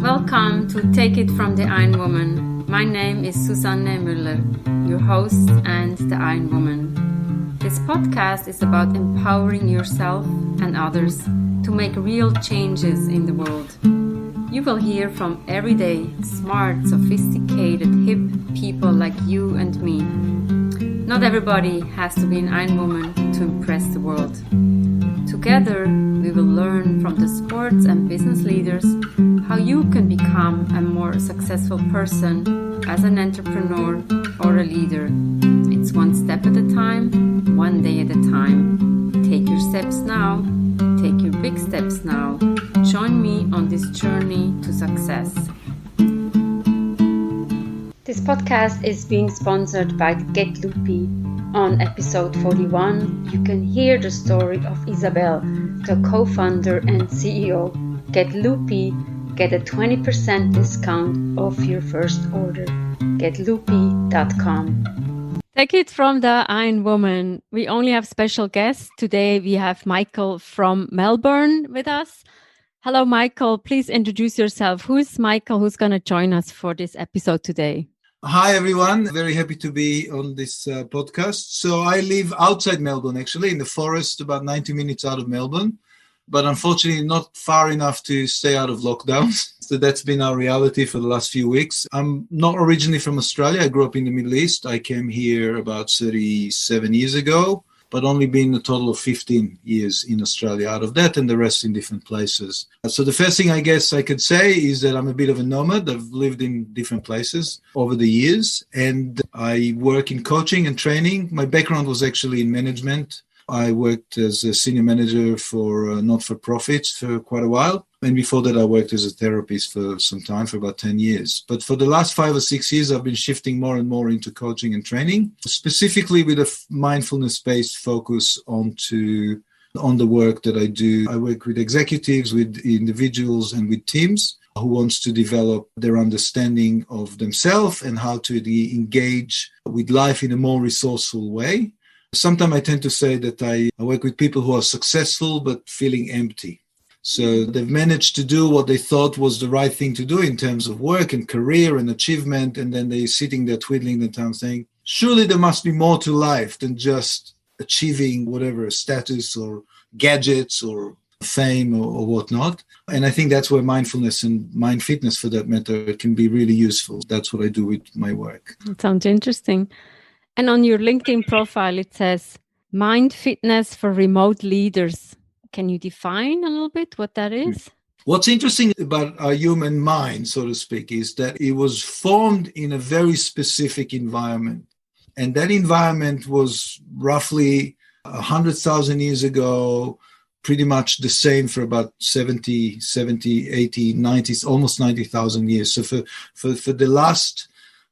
Welcome to Take It from the Ironwoman. My name is Susanne Müller, your host and the Ironwoman. This podcast is about empowering yourself and others to make real changes in the world. You will hear from everyday, smart, sophisticated, hip people like you and me. Not everybody has to be an Ironwoman to impress the world. Together, we will learn from the sports and business leaders how you can become a more successful person as an entrepreneur or a leader. It's one step at a time, one day at a time. Take your steps now. Take your big steps now. Join me on this journey to success. This podcast is being sponsored by Get Loopy. On episode 41, you can hear the story of Isabel, the co-founder and CEO. Get Loopy, get a 20% discount off your first order. GetLoopy.com. Take it from the Ironwoman. We only have special guests. Today we have Michael from Melbourne with us. Hello, Michael. Please introduce yourself. Who is Michael who's going to join us for this episode today? Hi, everyone. Very happy to be on this podcast. So I live outside Melbourne, actually, in the forest, about 90 minutes out of Melbourne, but unfortunately not far enough to stay out of lockdowns. So that's been our reality for the last few weeks. I'm not originally from Australia. I grew up in the Middle East. I came here about 37 years ago, but only been a total of 15 years in Australia out of that, and the rest in different places. So the first thing I guess I could say is that I'm a bit of a nomad. I've lived in different places over the years, and I work in coaching and training. My background was actually in management. I worked as a senior manager for not-for-profits for quite a while. And before that, I worked as a therapist for some time, for about 10 years. But for the last 5 or 6 years, I've been shifting more and more into coaching and training, specifically with a mindfulness-based focus on the work that I do. I work with executives, with individuals, and with teams who wants to develop their understanding of themselves and how to engage with life in a more resourceful way. Sometimes I tend to say that I work with people who are successful but feeling empty. So they've managed to do what they thought was the right thing to do in terms of work and career and achievement, and then they're sitting there twiddling their thumbs saying, surely there must be more to life than just achieving whatever status or gadgets or fame or whatnot. And I think that's where mindfulness and mind fitness, for that matter, can be really useful. That's what I do with my work. That sounds interesting. And on your LinkedIn profile, it says mind fitness for remote leaders. Can you define a little bit what that is? What's interesting about our human mind, so to speak, is that it was formed in a very specific environment. And that environment was roughly 100,000 years ago, pretty much the same for about 70, 80, 90, almost 90,000 years. So for the last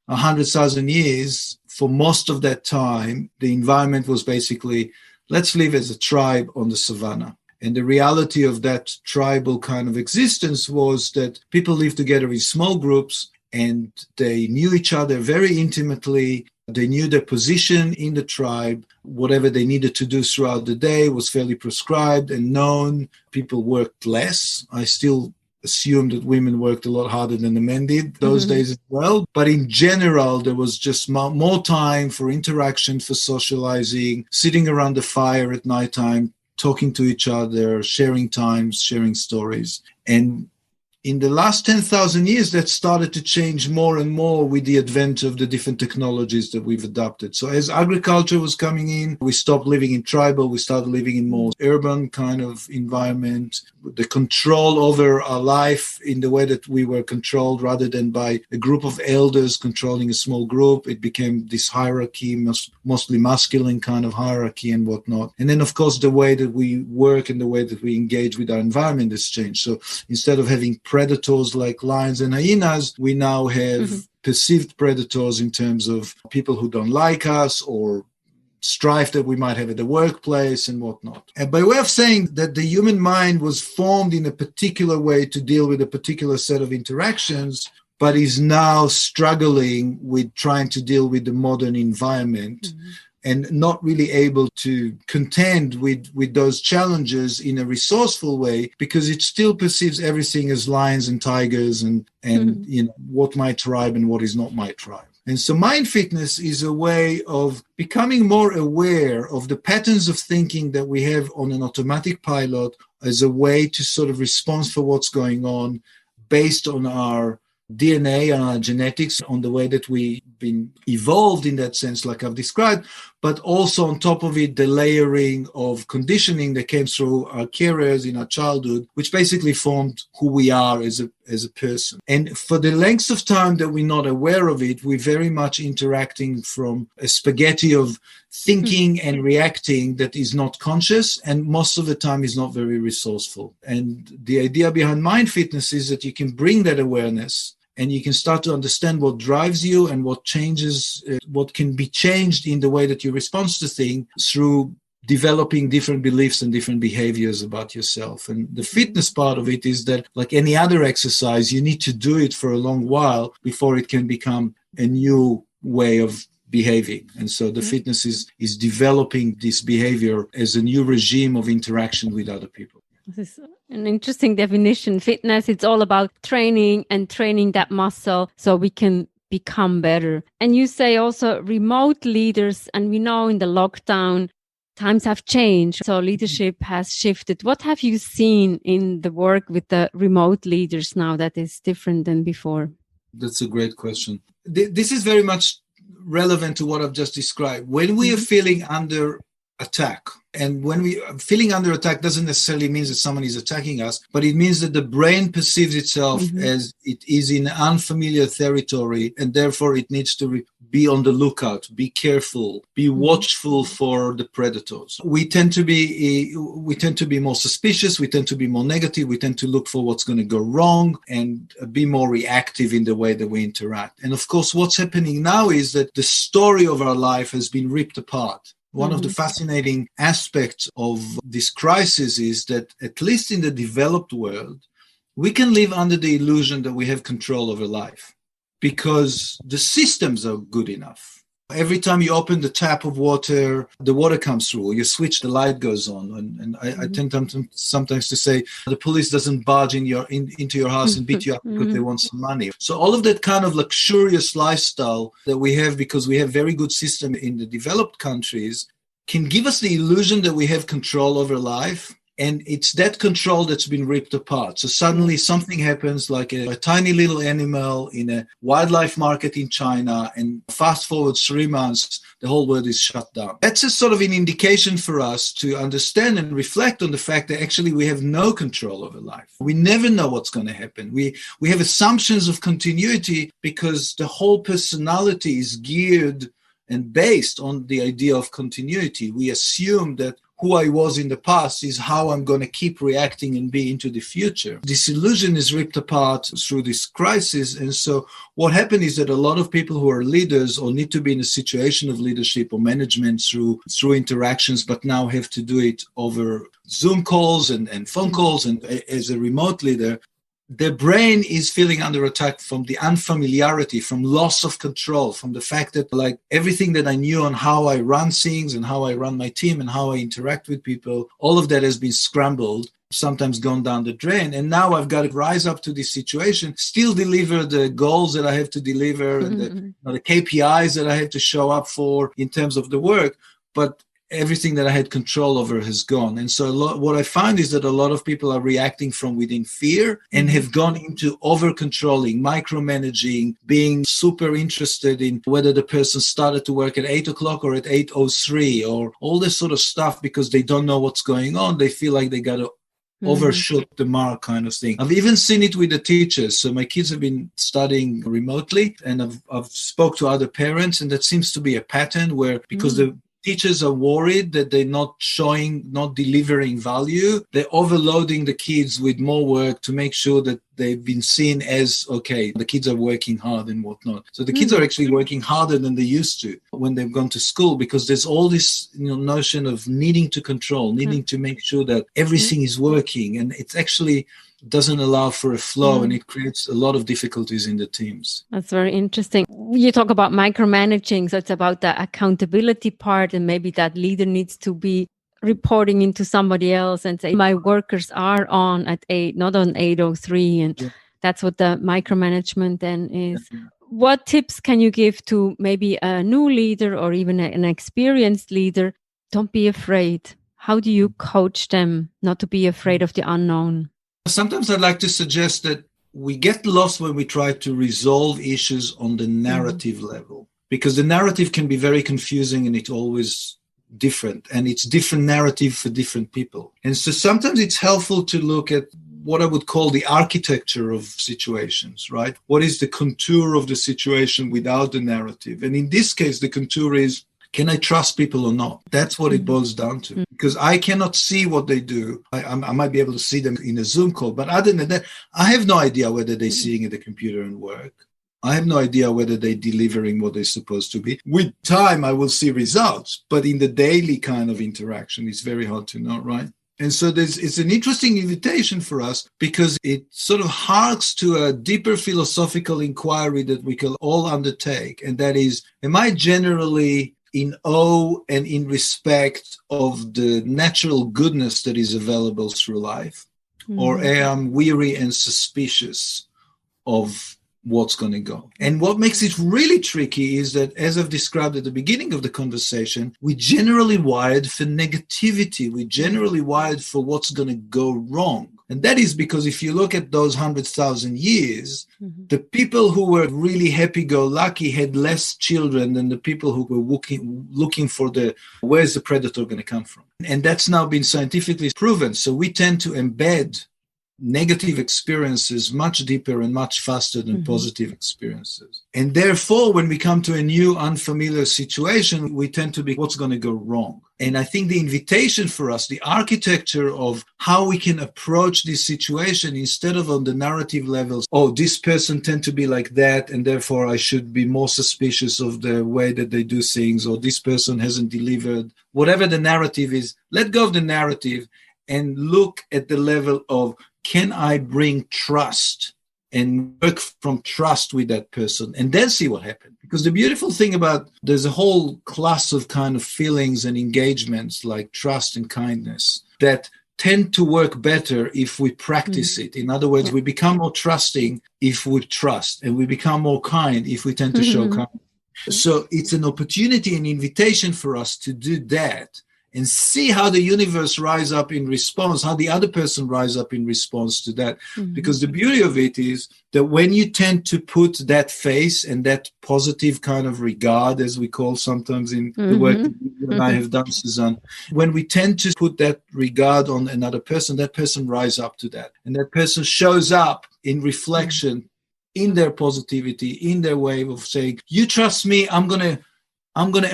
100,000 years, for most of that time, the environment was basically, let's live as a tribe on the savannah. And the reality of that tribal kind of existence was that people lived together in small groups and they knew each other very intimately. They knew their position in the tribe. Whatever they needed to do throughout the day was fairly prescribed and known. People worked less. I still assume that women worked a lot harder than the men did those days as well. But in general, there was just more time for interaction, for socializing, sitting around the fire at nighttime, talking to each other, sharing times, sharing stories. And in the last 10,000 years, that started to change more and more with the advent of the different technologies that we've adopted. So as agriculture was coming in, we stopped living in tribal, we started living in more urban kind of environment. The control over our life in the way that we were controlled rather than by a group of elders controlling a small group, it became this hierarchy, mostly masculine kind of hierarchy and whatnot. And then, of course, the way that we work and the way that we engage with our environment has changed. So instead of having predators like lions and hyenas, we now have perceived predators in terms of people who don't like us or strife that we might have at the workplace and whatnot. And by way of saying that the human mind was formed in a particular way to deal with a particular set of interactions, but is now struggling with trying to deal with the modern environment and not really able to contend with those challenges in a resourceful way, because it still perceives everything as lions and tigers and what my tribe and what is not my tribe. And so mind fitness is a way of becoming more aware of the patterns of thinking that we have on an automatic pilot as a way to sort of respond for what's going on based on our DNA and our genetics, on the way that we've been evolved in that sense, like I've described, but also on top of it, the layering of conditioning that came through our carriers in our childhood, which basically formed who we are as a person. And for the length of time that we're not aware of it, we're very much interacting from a spaghetti of thinking and reacting that is not conscious, and most of the time is not very resourceful. And the idea behind mind fitness is that you can bring that awareness and you can start to understand what drives you and what changes, what can be changed in the way that you respond to things through developing different beliefs and different behaviors about yourself. And the fitness part of it is that, like any other exercise, you need to do it for a long while before it can become a new way of behaving. And so the fitness is developing this behavior as a new regime of interaction with other people. This is an interesting definition. Fitness, it's all about training and training that muscle so we can become better. And you say also remote leaders, and we know in the lockdown, times have changed. So leadership has shifted. What have you seen in the work with the remote leaders now that is different than before? That's a great question. This is very much relevant to what I've just described. When we are feeling under attack, and when we are feeling under attack doesn't necessarily mean that someone is attacking us, but it means that the brain perceives itself as it is in unfamiliar territory, and therefore it needs to be on the lookout, be careful, be watchful for the predators. We tend to be more suspicious, we tend to be more negative, we tend to look for what's going to go wrong and be more reactive in the way that we interact. And of course, what's happening now is that the story of our life has been ripped apart. One of the fascinating aspects of this crisis is that, at least in the developed world, we can live under the illusion that we have control over life because the systems are good enough. Every time you open the tap of water, the water comes through. You switch, the light goes on. And I tend sometimes to say the police doesn't barge into your house and beat you up because they want some money. So all of that kind of luxurious lifestyle that we have, because we have very good system in the developed countries, can give us the illusion that we have control over life. And it's that control that's been ripped apart. So suddenly something happens, like a tiny little animal in a wildlife market in China, and fast forward 3 months, the whole world is shut down. That's a sort of an indication for us to understand and reflect on the fact that actually we have no control over life. We never know what's going to happen. We have assumptions of continuity because the whole personality is geared and based on the idea of continuity. We assume that who I was in the past is how I'm going to keep reacting and be into the future. This illusion is ripped apart through this crisis. And so what happened is that a lot of people who are leaders or need to be in a situation of leadership or management through interactions, but now have to do it over Zoom calls and phone calls and as a remote leader, their brain is feeling under attack from the unfamiliarity, from loss of control, from the fact that, like, everything that I knew on how I run things and how I run my team and how I interact with people, all of that has been scrambled, sometimes gone down the drain. And now I've got to rise up to this situation, still deliver the goals that I have to deliver and the KPIs that I have to show up for in terms of the work. But everything that I had control over has gone. And so what I find is that a lot of people are reacting from within fear and have gone into over-controlling, micromanaging, being super interested in whether the person started to work at 8 o'clock or at 8:03 or all this sort of stuff because they don't know what's going on. They feel like they got to overshoot the mark kind of thing. I've even seen it with the teachers. So my kids have been studying remotely, and I've spoke to other parents, and that seems to be a pattern where, because the teachers are worried that they're not delivering value, they're overloading the kids with more work to make sure that they've been seen as, okay, the kids are working hard and whatnot. So the kids are actually working harder than they used to when they've gone to school, because there's all this notion of needing to control, needing to make sure that everything is working. And it's actually doesn't allow for a flow, and it creates a lot of difficulties in the teams. That's very interesting. You talk about micromanaging, so it's about the accountability part, and maybe that leader needs to be reporting into somebody else and say, my workers are on at 8, not on 8:03, and that's what the micromanagement then is. What tips can you give to maybe a new leader or even an experienced leader? Don't be afraid. How do you coach them not to be afraid of the unknown? Sometimes I'd like to suggest that we get lost when we try to resolve issues on the narrative level, because the narrative can be very confusing and it's always different, and it's different narrative for different people. And so sometimes it's helpful to look at what I would call the architecture of situations, right? What is the contour of the situation without the narrative? And in this case, the contour is, can I trust people or not? That's what it boils down to. Because I cannot see what they do. I might be able to see them in a Zoom call, but other than that, I have no idea whether they're sitting at the computer and work. I have no idea whether they're delivering what they're supposed to be. With time, I will see results, but in the daily kind of interaction, it's very hard to know, right? And so it's an interesting invitation for us, because it sort of harks to a deeper philosophical inquiry that we can all undertake. And that is, am I generally in awe and in respect of the natural goodness that is available through life? Or am I weary and suspicious of what's going to go? And what makes it really tricky is that, as I've described at the beginning of the conversation, we generally wired for negativity. We generally wired for what's going to go wrong. And that is because if you look at those 100,000 years, the people who were really happy-go-lucky had less children than the people who were looking for where's the predator going to come from. And that's now been scientifically proven. So we tend to embed negative experiences much deeper and much faster than positive experiences. And therefore, when we come to a new unfamiliar situation, we tend to be, what's going to go wrong? And I think the invitation for us, the architecture of how we can approach this situation, instead of on the narrative levels, oh, this person tend to be like that, and therefore I should be more suspicious of the way that they do things, or this person hasn't delivered. Whatever the narrative is, let go of the narrative and look at the level of, can I bring trust and work from trust with that person, and then see what happens? Because the beautiful thing about, there's a whole class of kind of feelings and engagements like trust and kindness that tend to work better if we practice it. In other words, we become more trusting if we trust, and we become more kind if we tend to show kindness. So it's an opportunity, an invitation for us to do that, and see how the universe rise up in response, how the other person rise up in response to that. Because the beauty of it is that when you tend to put that face and that positive kind of regard, as we call sometimes in the work that you and I have done, Suzanne, when we tend to put that regard on another person, that person rise up to that. And that person shows up in reflection, in their positivity, in their way of saying, you trust me, I'm going to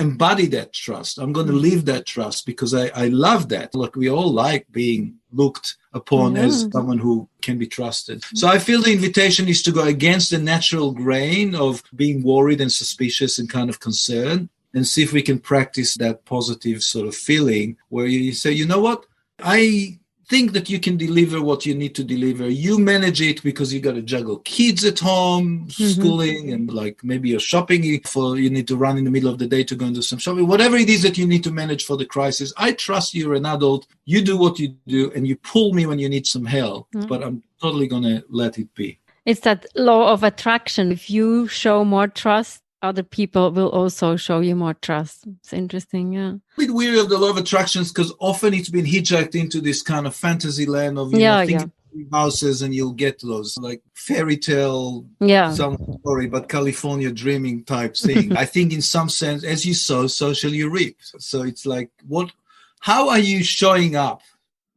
embody that trust. I'm going to live that trust, because I love that. Look, we all like being looked upon as someone who can be trusted. So I feel the invitation is to go against the natural grain of being worried and suspicious and kind of concerned, and see if we can practice that positive sort of feeling where you say, you know what? I think that you can deliver what you need to deliver. You manage it because you got to juggle kids at home, schooling, and like maybe you're shopping you need to run in the middle of the day to go and do some shopping. Whatever it is that you need to manage for the crisis, I trust you're an adult. You do what you do, and you pull me when you need some help, but I'm totally going to let it be. It's that law of attraction. If you show more trust, other people will also show you more trust. It's interesting, yeah. A bit weary of the law of attractions, because often it's been hijacked into this kind of fantasy land of, thinking houses and you'll get those like fairy tale, some story, but California dreaming type thing. I think in some sense, as you sow, so shall you reap. So it's like, how are you showing up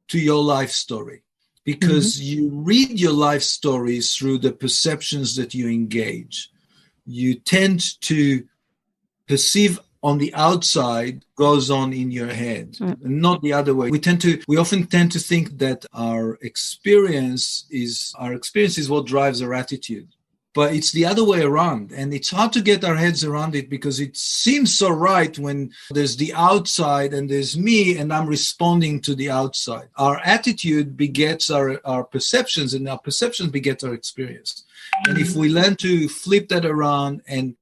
to your life story? Because you read your life stories through the perceptions that you engage. You tend to perceive on the outside goes on in your head, not the other way. We often tend to think that our experience is what drives our attitude. But it's the other way around. And it's hard to get our heads around it because it seems so right when there's the outside and there's me and I'm responding to the outside. Our attitude begets our perceptions, and our perceptions beget our experience. And if we learn to flip that around and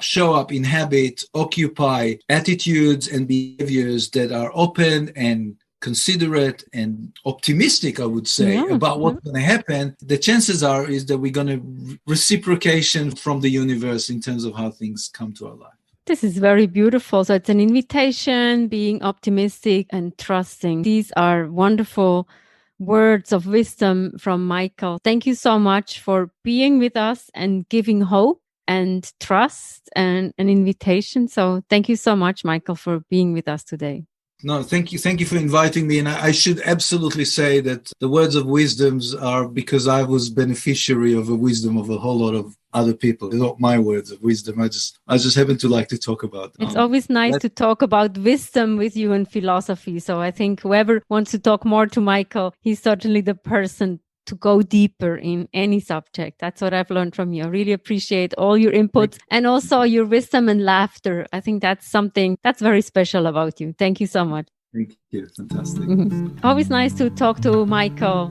show up, inhabit, occupy attitudes and behaviors that are open and considerate and optimistic, I would say, about what's going to happen, the chances is that we're going to reciprocation from the universe in terms of how things come to our life. This is very beautiful. So it's an invitation, being optimistic and trusting. These are wonderful words of wisdom from Michael. Thank you so much for being with us and giving hope and trust and an invitation. So thank you so much, Michael, for being with us today. No, thank you. Thank you for inviting me. And I should absolutely say that the words of wisdoms are because I was beneficiary of the wisdom of a whole lot of other people. They're not my words of wisdom. I just happen to like to talk about them. It's always nice to talk about wisdom with you and philosophy. So I think whoever wants to talk more to Michael, he's certainly the person to go deeper in any subject. That's what I've learned from you. I really appreciate all your inputs and also your wisdom and laughter. I think that's something that's very special about you. Thank you so much. Thank you. Fantastic. Always nice to talk to Michael.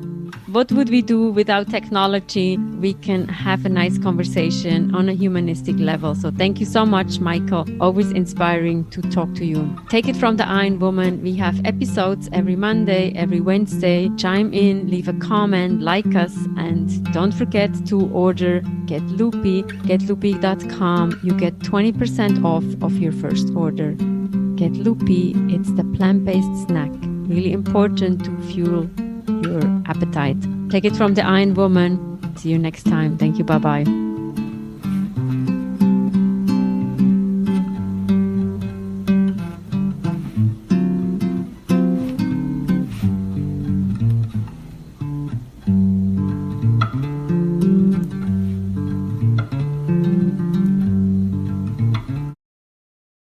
What would we do without technology? We can have a nice conversation on a humanistic level. So thank you so much, Michael. Always inspiring to talk to you. Take it from the Ironwoman. We have episodes every Monday, every Wednesday. Chime in, leave a comment, like us, and don't forget to order Get Loopy, getloopy.com. You get 20% off of your first order. Get Loopy, it's the plant-based snack. Really important to fuel your appetite. Take it from the Ironwoman. See you next time. Thank you. Bye-bye.